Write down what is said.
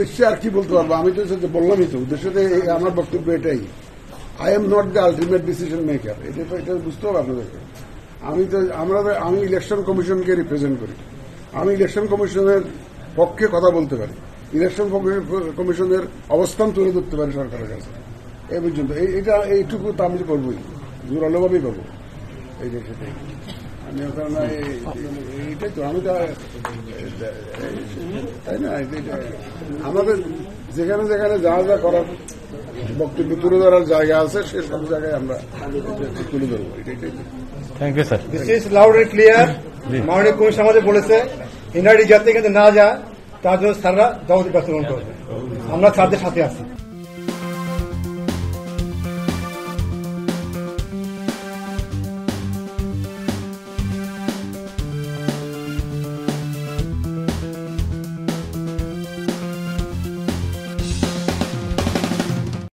উদ্দেশ্যে আর কি বলতে পারবো, আমি তো বললামই তো, উদ্দেশ্যে আমার বক্তব্য এটাই, I am not the ultimate decision maker. এটা বুঝতে হবে আপনাদেরকে। আমি ইলেকশন কমিশনকে রিপ্রেজেন্ট করি, আমি ইলেকশন কমিশনের পক্ষে কথা বলতে পারি, ইলেকশন কমিশনের অবস্থান তুলে ধরতে পারি সরকারের কাছে। এই পর্যন্ত এইটুকু তো আমি করবোই, জোরালোভাবেই করবো। সেটাই আমি এইটাই তো আমি তাই না, আমাদের যেখানে যেখানে যা যা করার বক্তব্য তুলে ধরার জায়গা আছে সেসব জায়গায় আমরা তুলে ধরবো। Thank you sir. This is loud and clear. মাননীয় কমিশন আমাদের বলেছে এনআরডি যাতে কিন্তু না যায় তার জন্য স্যাররা জবাবদিহি গ্রহণ করবে। আমরা স্যারদের সাথে আছি।